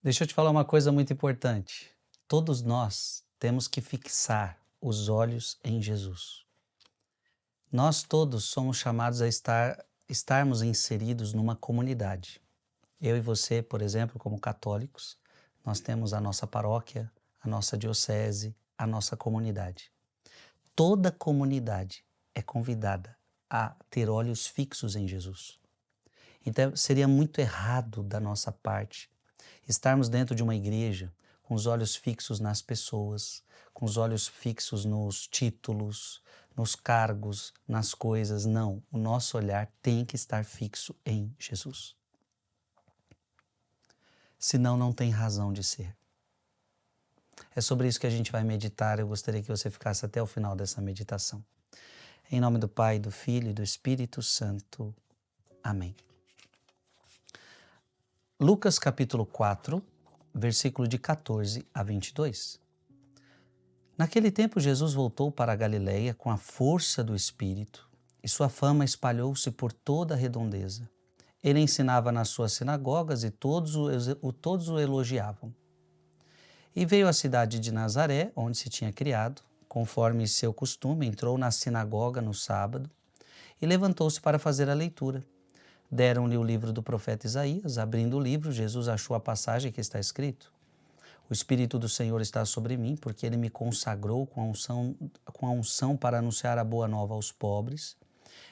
Deixa eu te falar uma coisa muito importante. Todos nós temos que fixar os olhos em Jesus. Nós todos somos chamados a estarmos inseridos numa comunidade. Eu e você, por exemplo, como católicos, nós temos a nossa paróquia, a nossa diocese, a nossa comunidade. Toda comunidade é convidada a ter olhos fixos em Jesus. Então, seria muito errado da nossa parte estarmos dentro de uma igreja com os olhos fixos nas pessoas, com os olhos fixos nos títulos, nos cargos, nas coisas. Não, o nosso olhar tem que estar fixo em Jesus. Senão não tem razão de ser. É sobre isso que a gente vai meditar. Eu gostaria que você ficasse até o final dessa meditação. Em nome do Pai, do Filho e do Espírito Santo. Amém. Lucas capítulo 4, versículo de 14 a 22. Naquele tempo Jesus voltou para a Galileia com a força do Espírito e sua fama espalhou-se por toda a redondeza. Ele ensinava nas suas sinagogas e todos o elogiavam. E veio à cidade de Nazaré, onde se tinha criado. Conforme seu costume, entrou na sinagoga no sábado e levantou-se para fazer a leitura. Deram-lhe o livro do profeta Isaías. Abrindo o livro, Jesus achou a passagem que está escrito: O Espírito do Senhor está sobre mim, porque Ele me consagrou com a unção para anunciar a boa nova aos pobres.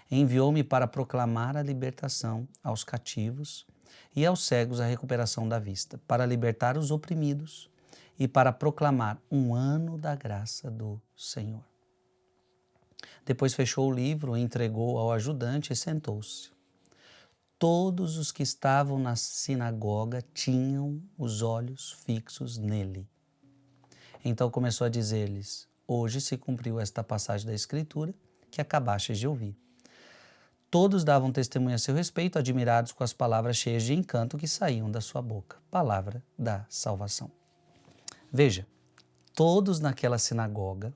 Enviou-me para proclamar a libertação aos cativos e aos cegos a recuperação da vista, para libertar os oprimidos e para proclamar um ano da graça do Senhor. Depois fechou o livro, o entregou ao ajudante e sentou-se. Todos os que estavam na sinagoga tinham os olhos fixos nele. Então começou a dizer-lhes: Hoje se cumpriu esta passagem da Escritura que acabastes de ouvir. Todos davam testemunho a seu respeito, admirados com as palavras cheias de encanto que saíam da sua boca. Palavra da salvação. Veja, todos naquela sinagoga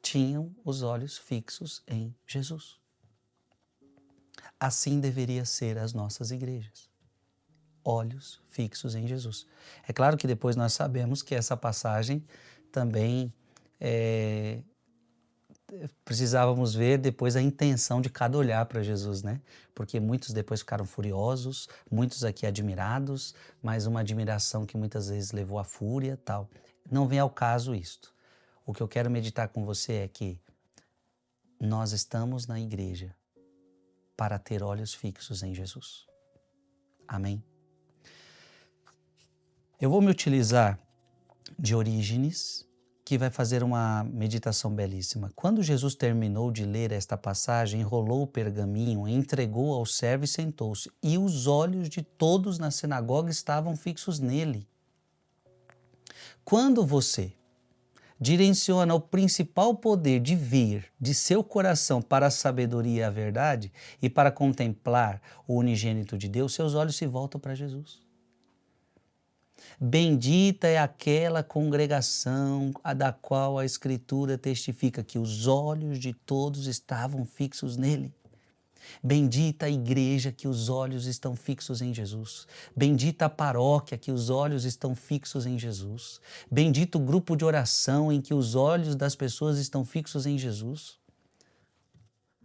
tinham os olhos fixos em Jesus. Assim deveria ser as nossas igrejas. Olhos fixos em Jesus. É claro que depois nós sabemos que essa passagem também precisávamos ver depois a intenção de cada olhar para Jesus, né? Porque muitos depois ficaram furiosos, muitos aqui admirados, mas uma admiração que muitas vezes levou à fúria, tal. Não vem ao caso isto. O que eu quero meditar com você é que nós estamos na igreja para ter olhos fixos em Jesus. Amém? Eu vou me utilizar de Orígenes, que vai fazer uma meditação belíssima. Quando Jesus terminou de ler esta passagem, enrolou o pergaminho, entregou ao servo e sentou-se. E os olhos de todos na sinagoga estavam fixos nele. Quando você direciona o principal poder de vir de seu coração para a sabedoria e a verdade e para contemplar o unigênito de Deus, seus olhos se voltam para Jesus. Bendita é aquela congregação a da qual a Escritura testifica que os olhos de todos estavam fixos nele. Bendita a igreja que os olhos estão fixos em Jesus. Bendita a paróquia que os olhos estão fixos em Jesus. Bendito o grupo de oração em que os olhos das pessoas estão fixos em Jesus.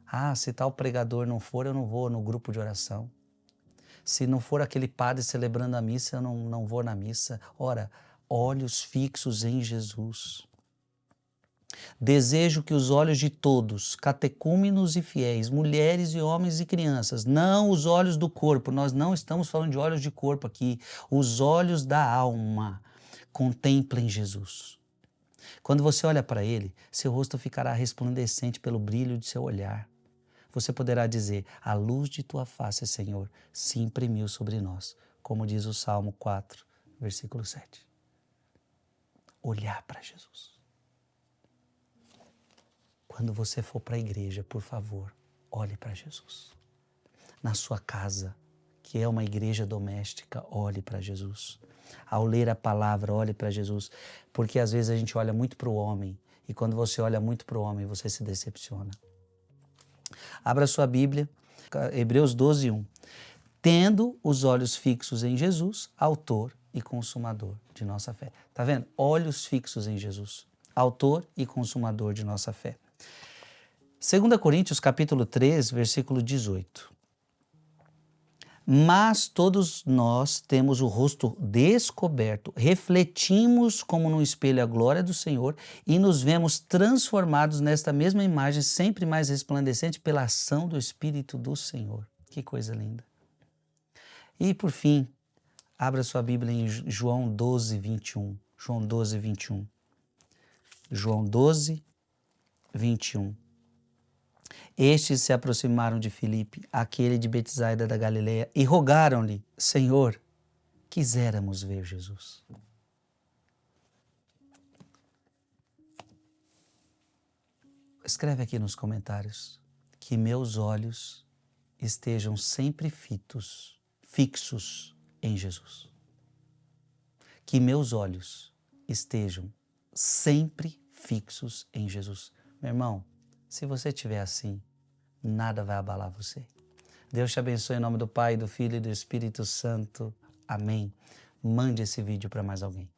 Ah, se tal pregador não for, eu não vou no grupo de oração. Se não for aquele padre celebrando a missa, eu não vou na missa. Ora, olhos fixos em Jesus. Desejo que os olhos de todos, catecúmenos e fiéis, mulheres e homens e crianças, não os olhos do corpo, nós não estamos falando de olhos de corpo aqui, os olhos da alma, contemplem Jesus. Quando você olha para ele, seu rosto ficará resplandecente pelo brilho de seu olhar. Você poderá dizer: a luz de tua face, Senhor, se imprimiu sobre nós, como diz o Salmo 4, versículo 7. Olhar para Jesus. Quando você for para a igreja, por favor, olhe para Jesus. Na sua casa, que é uma igreja doméstica, olhe para Jesus. Ao ler a palavra, olhe para Jesus, porque às vezes a gente olha muito para o homem, e quando você olha muito para o homem, você se decepciona. Abra sua Bíblia, Hebreus 12, 1. Tendo os olhos fixos em Jesus, autor e consumador de nossa fé. Tá vendo? Olhos fixos em Jesus, autor e consumador de nossa fé. 2 Coríntios capítulo 3, versículo 18. Mas todos nós temos o rosto descoberto, refletimos como num espelho a glória do Senhor e nos vemos transformados nesta mesma imagem, sempre mais resplandecente pela ação do Espírito do Senhor. Que coisa linda. E por fim, abra sua Bíblia em João 12, 21. João 12, 21. João 12, 21. Estes se aproximaram de Filipe, aquele de Betsaida da Galileia, e rogaram-lhe: Senhor, quiséramos ver Jesus. Escreve aqui nos comentários que meus olhos estejam sempre fixos em Jesus. Que meus olhos estejam sempre fixos em Jesus. Meu irmão, se você estiver assim, nada vai abalar você. Deus te abençoe em nome do Pai, do Filho e do Espírito Santo. Amém. Mande esse vídeo para mais alguém.